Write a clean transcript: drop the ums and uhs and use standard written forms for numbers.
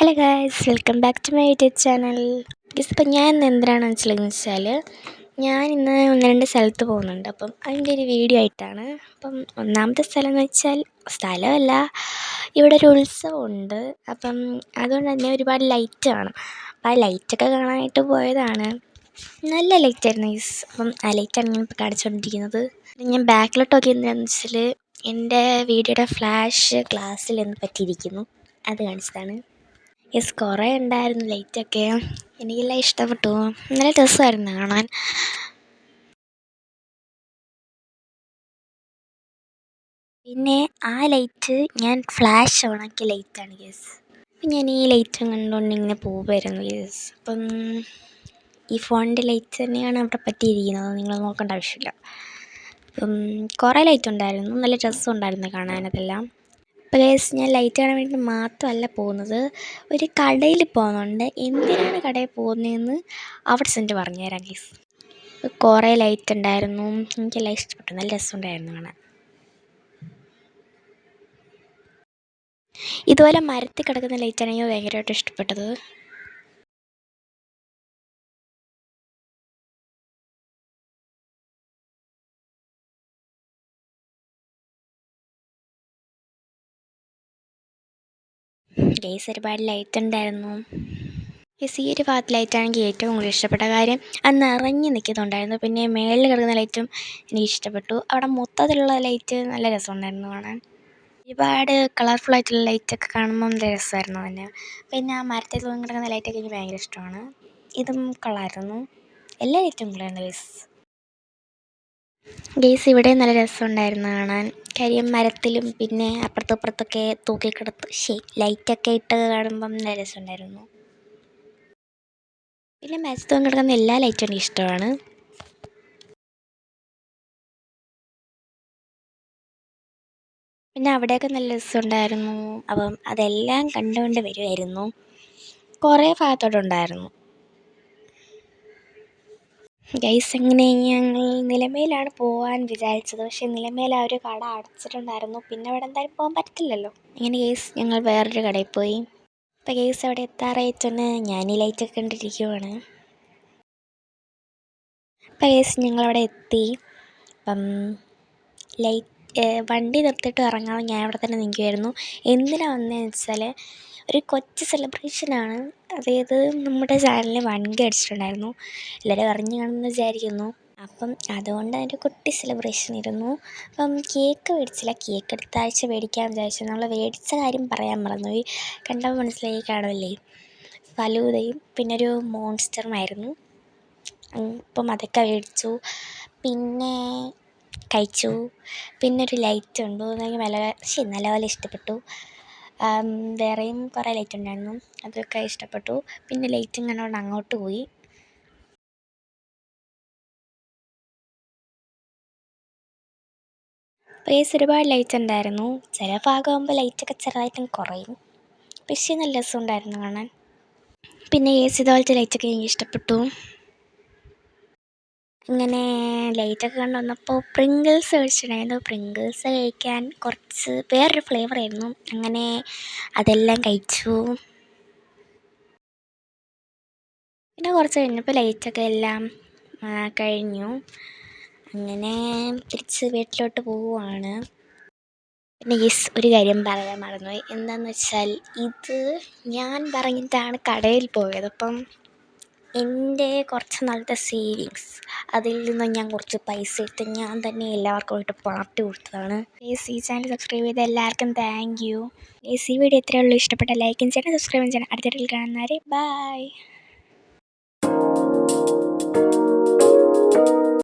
Hello guys, welcome back to my YouTube channel. ഇപ്പം ഞാൻ ഇന്ന് എന്തിനാണെന്ന് വെച്ചാൽ ഞാൻ ഇന്ന് ഒന്ന് രണ്ട് സ്ഥലത്ത് പോകുന്നുണ്ട്. അപ്പം അതിൻ്റെ ഒരു വീഡിയോ ആയിട്ടാണ്. അപ്പം ഒന്നാമത്തെ സ്ഥലം എന്ന് വെച്ചാൽ സ്ഥലമല്ല, ഇവിടെ ഒരു ഉത്സവമുണ്ട്. അപ്പം അതുകൊണ്ട് തന്നെ ഒരുപാട് ലൈറ്റ് കാണും. അപ്പം ആ ലൈറ്റൊക്കെ കാണാനായിട്ട് പോയതാണ്. നല്ല ലൈറ്റായിരുന്നു ഗൈസ്. അപ്പം ആ ലൈറ്റാണ് ഞാൻ ഇപ്പോൾ കാണിച്ചുകൊണ്ടിരിക്കുന്നത്. ഞാൻ ബാക്കിലോട്ട് നോക്കിയെന്താണെന്ന് വെച്ചാൽ എൻ്റെ വീഡിയോയുടെ ഫ്ലാഷ് ഗ്ലാസ്സിൽ എന്ന് പറ്റിയിരിക്കുന്നു. അത് കാണിച്ചതാണ്. കുറേ ഉണ്ടായിരുന്നു ലൈറ്റൊക്കെ. എനിക്കെല്ലാം ഇഷ്ടപ്പെട്ടു. നല്ല രസമായിരുന്നു കാണാൻ. പിന്നെ ആ ലൈറ്റ് ഞാൻ ഫ്ലാഷ് ഓണാക്കിയ ലൈറ്റാണ് ഗേസ്. അപ്പം ഞാൻ ഈ ലൈറ്റും കണ്ടുകൊണ്ട് ഇങ്ങനെ പോകുമായിരുന്നു ഗേസ്. അപ്പം ഈ ഫോണിൻ്റെ ലൈറ്റ് തന്നെയാണ് അവിടെ പറ്റിയിരിക്കുന്നത്, നിങ്ങൾ നോക്കേണ്ട ആവശ്യമില്ല. അപ്പം കുറേ ലൈറ്റ് ഉണ്ടായിരുന്നു, നല്ല രസമുണ്ടായിരുന്നു കാണാനതെല്ലാം. അപ്പോൾ ഗൈസ്, ഞാൻ ലൈറ്റ് കാണാൻ വേണ്ടി മാത്രമല്ല പോകുന്നത്, ഒരു കടയിൽ പോകുന്നുണ്ട്. എന്തിനാണ് കടയിൽ പോകുന്നതെന്ന് അവിടെ ചെന്നിട്ട് പറഞ്ഞുതരാം ഗൈസ്. കുറേ ലൈറ്റ് ഉണ്ടായിരുന്നു, എനിക്കെല്ലാം ഇഷ്ടപ്പെട്ടു, നല്ല രസമുണ്ടായിരുന്നു കാണാൻ. ഇതുപോലെ മരത്തിൽ കിടക്കുന്ന ലൈറ്റാണ് എനിക്ക് ഭയങ്കരമായിട്ട് ഇഷ്ടപ്പെട്ടത്. ഗൈസ്, ഒരുപാട് ലൈറ്റ് ഉണ്ടായിരുന്നു. ഗൈസ്, ഈ ഒരു ഭാഗത്ത് ലൈറ്റാണെങ്കിൽ ഏറ്റവും കൂടുതൽ ഇഷ്ടപ്പെട്ട കാര്യം അത് നിറഞ്ഞു നിൽക്കുന്നുണ്ടായിരുന്നു. പിന്നെ മേളിൽ കിടക്കുന്ന ലൈറ്റും എനിക്ക് ഇഷ്ടപ്പെട്ടു. അവിടെ മൊത്തത്തിലുള്ള ലൈറ്റ് നല്ല രസമുണ്ടായിരുന്നു കാണാൻ. ഒരുപാട് കളർഫുള്ളായിട്ടുള്ള ലൈറ്റൊക്കെ കാണുമ്പം നല്ല രസമായിരുന്നു തന്നെ. പിന്നെ ആ മരത്തിൽ തൂങ്ങി കിടക്കുന്ന ലൈറ്റൊക്കെ എനിക്ക് ഭയങ്കര ഇഷ്ടമാണ്. ഇതും കൊള്ളായിരുന്നു. എല്ലാ ലൈറ്റും കൊള്ളായിരുന്നു ഗൈസ്. ഇവിടെ നല്ല രസമുണ്ടായിരുന്നു കാണാൻ. കാര്യം മരത്തിലും പിന്നെ അപ്പുറത്തും അപ്പുറത്തൊക്കെ തൂക്കിക്കിടത്ത് ലൈറ്റൊക്കെ ഇട്ട് കാണുമ്പം നല്ല രസമുണ്ടായിരുന്നു. പിന്നെ മരത്തിൽ തൂങ്ങി കിടക്കുന്ന എല്ലാ ലൈറ്റും എനിക്ക് ഇഷ്ടമാണ്. പിന്നെ അവിടെയൊക്കെ നല്ല രസമുണ്ടായിരുന്നു. അപ്പം അതെല്ലാം കണ്ടുകൊണ്ട് വരുമായിരുന്നു. കുറേ ഭാഗത്തോട്ടുണ്ടായിരുന്നു ഗൈസ്. അങ്ങനെ ഞങ്ങൾ നിലമേലാണ് പോകാൻ വിചാരിച്ചത്. പക്ഷേ നിലമേൽ ആ ഒരു കട അടച്ചിട്ടുണ്ടായിരുന്നു. പിന്നെ അവിടെ എന്തായാലും പോകാൻ പറ്റില്ലല്ലോ. ഇങ്ങനെ ഗൈസ്, ഞങ്ങൾ വേറൊരു കടയിൽ പോയി. അപ്പോൾ ഗൈസ്, അവിടെ എത്താറായിട്ടൊന്ന് ഞാൻ ഈ ലൈറ്റൊക്കെ കണ്ടിരിക്കുവാണ്. അപ്പോൾ ഗൈസ്, ഞങ്ങളവിടെ എത്തി. അപ്പം വണ്ടി നിർത്തിയിട്ട് ഇറങ്ങാതെ ഞാൻ അവിടെ തന്നെ നിൽക്കുമായിരുന്നു. എന്തിനാണ് വന്നതെന്ന് വെച്ചാൽ ഒരു കൊച്ചു സെലിബ്രേഷനാണ്. അതായത് നമ്മുടെ ചാനലിൽ 1K അടിച്ചിട്ടുണ്ടായിരുന്നു. എല്ലാവരും അറിഞ്ഞു കാണുമെന്ന് വിചാരിക്കുന്നു. അപ്പം അതുകൊണ്ട് ഒരു കുട്ടി സെലിബ്രേഷൻ ഇരുന്നു. അപ്പം കേക്ക് മേടിച്ചില്ല, കേക്ക് അടുത്ത ആഴ്ച മേടിക്കാൻ വിചാരിച്ചു. നമ്മൾ മേടിച്ച കാര്യം പറയാൻ മറന്നുപോയി. കണ്ടപ്പോൾ മനസ്സിലായി കാണുമല്ലേ. ഫലൂദയും പിന്നെ ഒരു മോൺസ്റ്ററുമായിരുന്നു. അപ്പം അതൊക്കെ മേടിച്ചു, പിന്നെ കഴിച്ചു. പിന്നെ ഒരു ലൈറ്റ് ഉണ്ട്, എനിക്ക് നല്ലപോലെ ഇഷ്ടപ്പെട്ടു. വേറെയും കുറേ ലൈറ്റ് ഉണ്ടായിരുന്നു, അതൊക്കെ ഇഷ്ടപ്പെട്ടു. പിന്നെ ലൈറ്റും കണ്ടുകൊണ്ട് അങ്ങോട്ട് പോയി. ഗൈസ്, ഒരുപാട് ലൈറ്റ് ഉണ്ടായിരുന്നു. ചില ഭാഗമാകുമ്പോൾ ലൈറ്റൊക്കെ ചെറുതായിട്ടും കുറയും. പക്ഷേ നല്ല രസമുണ്ടായിരുന്നു കാണാൻ. പിന്നെ ഗൈസ്, ഇതുപോലത്തെ ലൈറ്റൊക്കെ എനിക്ക് ഇഷ്ടപ്പെട്ടു. ഇങ്ങനെ ലൈറ്റൊക്കെ കണ്ടു വന്നപ്പോൾ പ്രിങ്കിൾസ് കഴിച്ചിട്ടുണ്ടായിരുന്നു. പ്രിങ്കിൾസ് കഴിക്കാൻ കുറച്ച് വേറൊരു ഫ്ലേവറായിരുന്നു. അങ്ങനെ അതെല്ലാം കഴിച്ചു. പിന്നെ കുറച്ച് കഴിഞ്ഞപ്പോൾ ലൈറ്റൊക്കെ എല്ലാം കഴിഞ്ഞു. അങ്ങനെ തിരിച്ച് വീട്ടിലോട്ട് പോവുകയാണ്. പിന്നെ യെസ്, ഒരു കാര്യം പറയാൻ മറന്നുപോയി. എന്താണെന്ന് വെച്ചാൽ ഇത് ഞാൻ പറഞ്ഞിട്ടാണ് കടയിൽ പോയത്. അപ്പം എൻ്റെ കുറച്ച് നാളത്തെ സേവിങ്സ്, അതിൽ നിന്ന് ഞാൻ കുറച്ച് പൈസ എടുത്ത് ഞാൻ തന്നെ എല്ലാവർക്കും പാർട്ടി കൊടുത്തതാണ്. ഈ ചാനൽ സബ്സ്ക്രൈബ് ചെയ്ത എല്ലാവർക്കും താങ്ക് യു. ഈ വീഡിയോ ഇത്രയേ ഉള്ളൂ. ഇഷ്ടപ്പെട്ട ലൈക്കും ചെയ്യണം, സബ്സ്ക്രൈബും ചെയ്യണം. അടുത്ത വീഡിയോയിൽ കാണുന്നവരെ ബൈ.